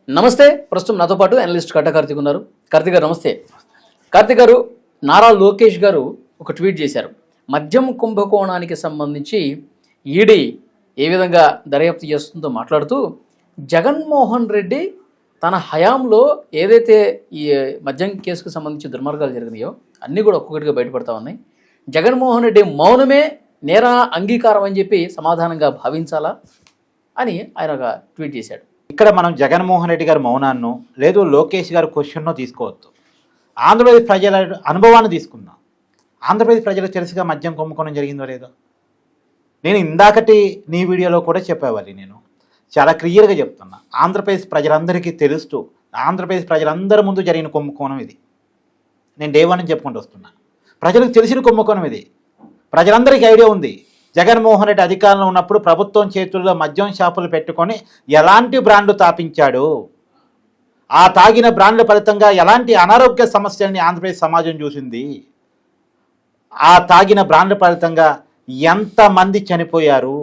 నమస్తే. ప్రస్తుతం నాతో పాటు అనలిస్ట్ కట్ట కార్తీక్ ఉన్నారు. కార్తీక్ గారు నమస్తే. కార్తీక్ గారు, నారా లోకేష్ గారు ఒక ట్వీట్ చేశారు. మద్యం కుంభకోణానికి సంబంధించి ఈడీ ఏ విధంగా దర్యాప్తు చేస్తుందో మాట్లాడుతూ, జగన్మోహన్ రెడ్డి తన హయాంలో ఏదైతే ఈ మద్యం కేసుకు సంబంధించి దుర్మార్గాలు జరిగినాయో అన్నీ కూడా ఒక్కొక్కటిగా బయటపడతా ఉన్నాయి. జగన్మోహన్ రెడ్డి మౌనమే నేర అంగీకారం అని చెప్పి సమాధానంగా భావించాలా అని ఆయన ఒక ట్వీట్ చేశాడు. ఇక్కడ మనం జగన్మోహన్ రెడ్డి గారి మౌనాన్ని లేదు లోకేష్ గారి క్వశ్చన్ను తీసుకోవద్దు. ఆంధ్రప్రదేశ్ ప్రజల అనుభవాన్ని తీసుకుందాం. ఆంధ్రప్రదేశ్ ప్రజలకు తెలుసుగా మద్యం కుంభకోణం జరిగిందో లేదో. నేను ఇందాకటి నీ వీడియోలో కూడా చెప్పేవాళ్ళి, నేను చాలా క్లియర్గా చెప్తున్నా. ఆంధ్రప్రదేశ్ ప్రజలందరికీ తెలుస్తూ ఆంధ్రప్రదేశ్ ప్రజలందరి ముందు జరిగిన కుంభకోణం ఇది. నేను డే 1 నుంచి చెప్పుకుంటూ వస్తున్నా. ప్రజలకు తెలిసిన కుంభకోణం ఇది. ప్రజలందరికీ ఐడియా ఉంది. జగన్మోహన్ రెడ్డి అధికారంలో ఉన్నప్పుడు ప్రభుత్వం చేతుల్లో మద్యం షాపులు పెట్టుకొని ఎలాంటి బ్రాండ్లు తాపించాడు, ఆ తాగిన బ్రాండ్ల ఫలితంగా ఎలాంటి అనారోగ్య సమస్యల్ని ఆంధ్రప్రదేశ్ సమాజం చూసింది, ఆ తాగిన బ్రాండ్ల ఫలితంగా ఎంతమంది చనిపోయారు,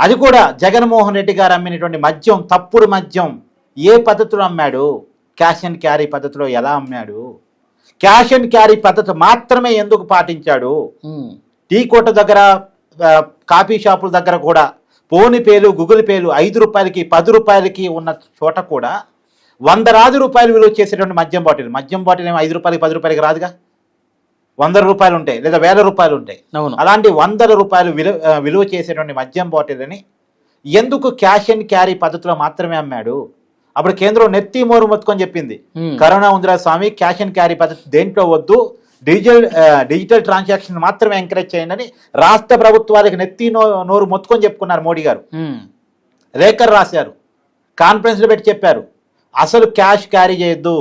అది కూడా జగన్మోహన్ రెడ్డి గారు అమ్మినటువంటి మద్యం తప్పుడు మద్యం ఏ పద్ధతిలో అమ్మాడు, క్యాష్ అండ్ క్యారీ పద్ధతిలో ఎలా అమ్మాడు, క్యాష్ అండ్ క్యారీ పద్ధతి మాత్రమే ఎందుకు పాటించాడు, టీ కోట దగ్గర కాఫీ షాపుల దగ్గర కూడా ఫోన్ పేలు గూగుల్ పేలు 5 రూపాయలకి 10 రూపాయలకి ఉన్న చోట కూడా 100 రూపాయలు విలువ చేసేటువంటి మద్యం బాటిల్ ఏమో 5 రూపాయలకి 10 రూపాయలకి రాదుగా. 100 రూపాయలు ఉంటాయి లేదా 1000 రూపాయలు ఉంటాయి. అలాంటి 100 రూపాయలు విలువ చేసేటువంటి మద్యం బాటిల్ని ఎందుకు క్యాష్ అండ్ క్యారీ పద్ధతిలో మాత్రమే అమ్మాడు? అప్పుడు కేంద్రం నెత్తి మోరు మొత్తుకొని చెప్పింది, కరోనా ఉందిరా స్వామి, క్యాష్ అండ్ క్యారీ పద్ధతి దేంట్లో వద్దు, డిజిటల్ ట్రాన్సాక్షన్ మాత్రమే ఎంకరేజ్ చేయండి అని రాష్ట్ర ప్రభుత్వాలకు నెత్తి నోరు మొత్తుకొని చెప్పుకున్నారు మోడీ గారు. లేఖలు రాశారు, కాన్ఫరెన్స్లో పెట్టి చెప్పారు, అసలు క్యాష్ క్యారీ చేయొద్దు,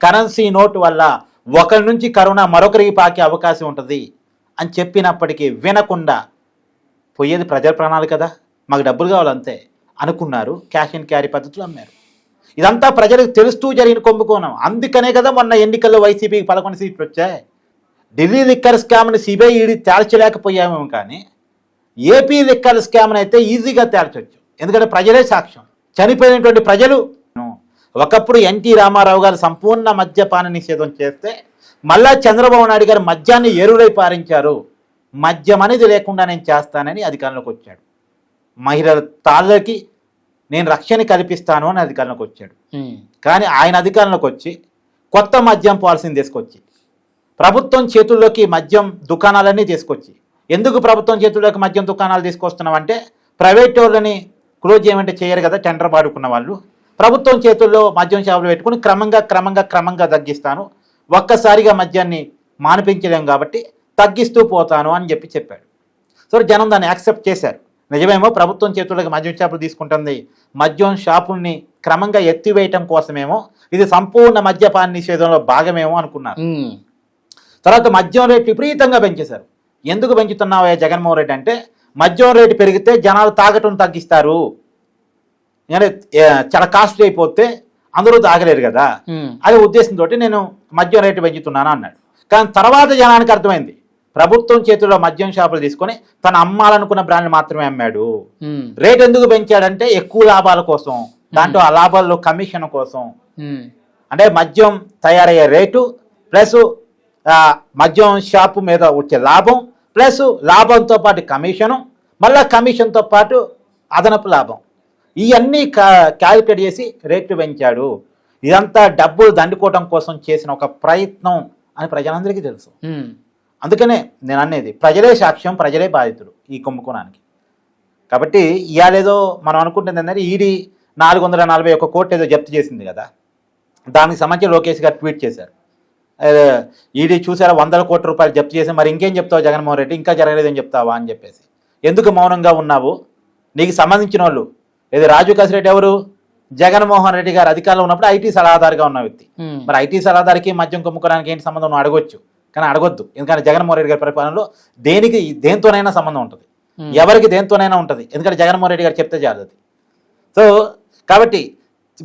కరెన్సీ నోటు వల్ల ఒకరి నుంచి కరోనా మరొకరికి పాకే అవకాశం ఉంటుంది అని చెప్పినప్పటికీ వినకుండా పోయేది ప్రజల ప్రాణాలు కదా, మాకు డబ్బులు కావాలంతే అనుకున్నారు, క్యాష్ అండ్ క్యారీ పద్ధతులు అమ్మారు. ఇదంతా ప్రజలకు తెలుస్తూ జరిగిన కుంభకోణం. అందుకనే కదా మొన్న ఎన్నికల్లో వైసీపీకి 11 సీట్లు వచ్చాయి. ఢిల్లీ లిక్కర్ స్కామ్ని సిబిఐ ఈడీ తేల్చలేకపోయామేమో, కానీ ఏపీ లిక్కర్ స్కామ్ని అయితే ఈజీగా తేల్చవచ్చు. ఎందుకంటే ప్రజలే సాక్ష్యం. చనిపోయినటువంటి ప్రజలు. ఒకప్పుడు ఎన్టీ రామారావు గారు సంపూర్ణ మద్యపాన నిషేధం చేస్తే మళ్ళా చంద్రబాబు నాయుడు గారు మద్యాన్ని ఎరువులై పారించారు. మద్యం అనేది లేకుండా నేను చేస్తానని అధికారంలోకి వచ్చాడు. మహిళల తాళ్ళకి నేను రక్షణ కల్పిస్తాను అని అధికారంలోకి వచ్చాడు. కానీ ఆయన అధికారంలోకి వచ్చి కొత్త మద్యం పాలసీని తీసుకొచ్చి ప్రభుత్వం చేతుల్లోకి మద్యం దుకాణాలన్నీ తీసుకొచ్చి, ఎందుకు ప్రభుత్వం చేతుల్లోకి మద్యం దుకాణాలు తీసుకొస్తున్నామంటే ప్రైవేట్ వాళ్ళని క్లోజ్ చేయమంటే చేయరు కదా, టెండర్ పాడుకున్న వాళ్ళు. ప్రభుత్వం చేతుల్లో మద్యం షాపులు పెట్టుకుని క్రమంగా తగ్గిస్తాను, ఒక్కసారిగా మద్యాన్ని మానిపించలేం కాబట్టి తగ్గిస్తూ పోతాను అని చెప్పాడు. సో జనం దాన్ని యాక్సెప్ట్ చేశారు. నిజమేమో ప్రభుత్వం చేతుల్లోకి మద్యం షాపులు తీసుకుంటుంది, మద్యం షాపుల్ని క్రమంగా ఎత్తివేయటం కోసమేమో, ఇది సంపూర్ణ మద్యపాన నిషేధంలో భాగమేమో అనుకున్నారు. తర్వాత మద్యం రేటు విపరీతంగా పెంచేశారు. ఎందుకు పెంచుతున్నావా జగన్మోహన్ రెడ్డి అంటే, మద్యం రేటు పెరిగితే జనాలు తాగటం తగ్గిస్తారు, చాలా కాస్ట్లీ అయిపోతే అందరూ తాగలేరు కదా, అదే ఉద్దేశంతో నేను మద్యం రేటు పెంచుతున్నాను అన్నాడు. కానీ తర్వాత జనానికి అర్థమైంది, ప్రభుత్వం చేతుల్లో మద్యం షాపులు తీసుకొని తను అమ్మాలనుకున్న బ్రాండ్ మాత్రమే అమ్మాడు. రేట్ ఎందుకు పెంచాడంటే ఎక్కువ లాభాల కోసం, దాంట్లో ఆ లాభాల్లో కమిషన్ కోసం. అంటే మద్యం తయారయ్యే రేటు ప్లస్ మద్యం షాపు మీద వచ్చే లాభం ప్లస్ లాభంతో పాటు కమిషను, మళ్ళా కమిషన్తో పాటు అదనపు లాభం, ఇవన్నీ క్యాలిక్యులేట్ చేసి రేట్లు పెంచాడు. ఇదంతా డబ్బులు దండుకోవడం కోసం చేసిన ఒక ప్రయత్నం అని ప్రజలందరికీ తెలుసు. అందుకనే నేను అనేది ప్రజలే సాక్ష్యం, ప్రజలే బాధితులు ఈ కుంభకోణానికి. కాబట్టి ఇవాళేదో మనం అనుకుంటుంది ఏంటంటే ఈడీ 441 కోట్లు ఏదో జప్తు చేసింది కదా, దానికి సంబంధించి లోకేష్ గారు ట్వీట్ చేశారు. ఈడీ చూసారా 100 కోట్ల రూపాయలు జప్తు చేసి మరి ఇంకేం చెప్తావు జగన్మోహన్ రెడ్డి, ఇంకా జరగలేదని చెప్తావా అని చెప్పేసి. ఎందుకు మౌనంగా ఉన్నావు? నీకు సంబంధించిన వాళ్ళు ఏదో రాజు కసిరెడ్డి ఎవరు, జగన్మోహన్ రెడ్డి గారు అధికారంలో ఉన్నప్పుడు ఐటీ సలహాదారుగా ఉన్న వ్యక్తి. మరి ఐటీ సలహాదారికి మద్యం కుంభకోణానికి ఏంటి సంబంధం అడగొచ్చు, కానీ అడగొద్దు. ఎందుకంటే జగన్మోహన్ రెడ్డి గారి పరిపాలనలో దేంతోనైనా సంబంధం ఉంటుంది, ఎవరికి దేంతోనైనా ఉంటుంది. ఎందుకంటే జగన్మోహన్ రెడ్డి గారు చెప్తే చాలు అది. సో కాబట్టి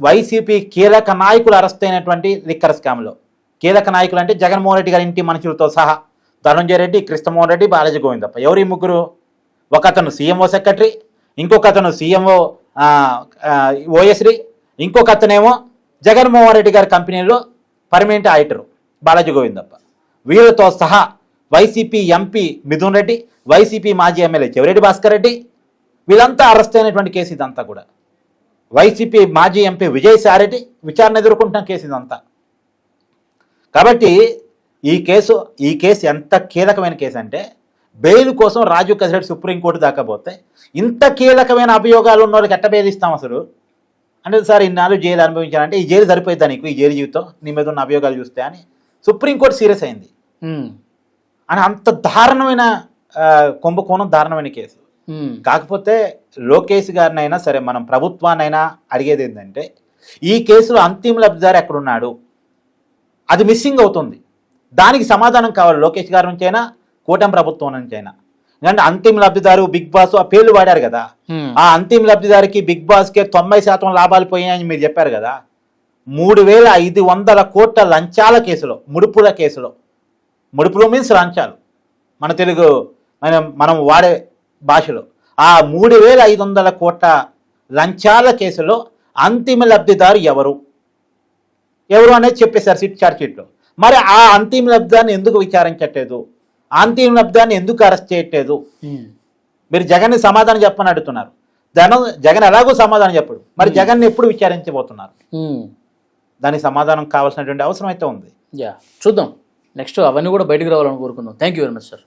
వైసీపీ కీలక నాయకులు అరెస్ట్ అయినటువంటి లిక్కర్ స్కామ్లో కీలక నాయకులు అంటే జగన్మోహన్ రెడ్డి గారి ఇంటి మనుషులతో సహా ధనంజయ రెడ్డి, కృష్ణమోహన్ రెడ్డి, బాలాజీ గోవిందప్ప. ఎవరు ఈ ముగ్గురు? ఒక అతను సీఎంఓ సెక్రటరీ, ఇంకొక అతను సీఎంఓ ఓఎస్డి, ఇంకొక అతనేమో జగన్మోహన్ రెడ్డి గారి కంపెనీలో పర్మనెంట్ ఆడిటర్ బాలాజీ గోవిందప్ప. వీళ్ళతో సహా YCP MP Mithun Reddy, YCP మాజీ ఎమ్మెల్యే చెవిరెడ్డి భాస్కర్ రెడ్డి, వీళ్ళంతా అరెస్ట్ అయినటువంటి కేసు ఇదంతా కూడా. వైసీపీ మాజీ ఎంపీ విజయసాయిరెడ్డి విచారణ ఎదుర్కొంటున్న కేసు ఇదంతా. కాబట్టి ఈ కేసు ఎంత కీలకమైన కేసు అంటే, బెయిల్ కోసం రాజు కసిరెడ్డి సుప్రీంకోర్టు దాకా పోతే ఇంత కీలకమైన అభియోగాలు ఉన్న వాళ్ళకి ఎట్ట బెయిల్ ఇస్తాం అసలు అంటే, సార్ ఇన్నాళ్ళు జైలు అనుభవించాలంటే ఈ జైలు సరిపోయిద్దా నీకు, ఈ జైలు జీవితం నీ మీద ఉన్న అభియోగాలు చూస్తే అని సుప్రీంకోర్టు సీరియస్ అయింది. అని అంత దారుణమైన కుంభకోణం, దారుణమైన కేసు. కాకపోతే లోకేష్ గారినైనా సరే, మనం ప్రభుత్వాన్నైనా అడిగేది ఏంటంటే, ఈ కేసులో అంతిమ లబ్ధిదారు ఎక్కడున్నాడు, అది మిస్సింగ్ అవుతుంది. దానికి సమాధానం కావాలి లోకేష్ గారి నుంచి అయినా, కూటమి ప్రభుత్వం నుంచి అయినా. ఎందుకంటే అంతిమ లబ్ధిదారు బిగ్ బాస్ ఆ పేర్లు వాడారు కదా, ఆ అంతిమ లబ్ధిదారికి బిగ్ బాస్కే 90% లాభాలు పోయాయని మీరు చెప్పారు కదా. 3,500 కోట్ల లంచాల కేసులో, ముడుపుల కేసులో, ముడుపులు మీన్స్ లంచాలు మన తెలుగు మనం వాడే భాషలో, ఆ 3,500 కోట్ల లంచాల కేసులో అంతిమ లబ్ధిదారు ఎవరు అనేది చెప్పేశారు సిట్ ఛార్జ్ షీట్లో. మరి ఆ అంతిమ లబ్ధిదారిని ఎందుకు విచారించట్లేదు, అంతిమ లబ్ధిదారిని ఎందుకు అరెస్ట్ చేయట్లేదు? మీరు జగన్ని సమాధానం చెప్పని అడుగుతున్నారు. జగన్ ఎలాగో సమాధానం చెప్పడు, మరి జగన్ని ఎప్పుడు విచారించబోతున్నారు? దానికి సమాధానం కావాల్సినటువంటి అవసరం అయితే ఉంది. చూద్దాం, నెక్స్ట్ అవన్నీ కూడా బయటకు రావాలని కోరుకుందాం. Thank you very much sir.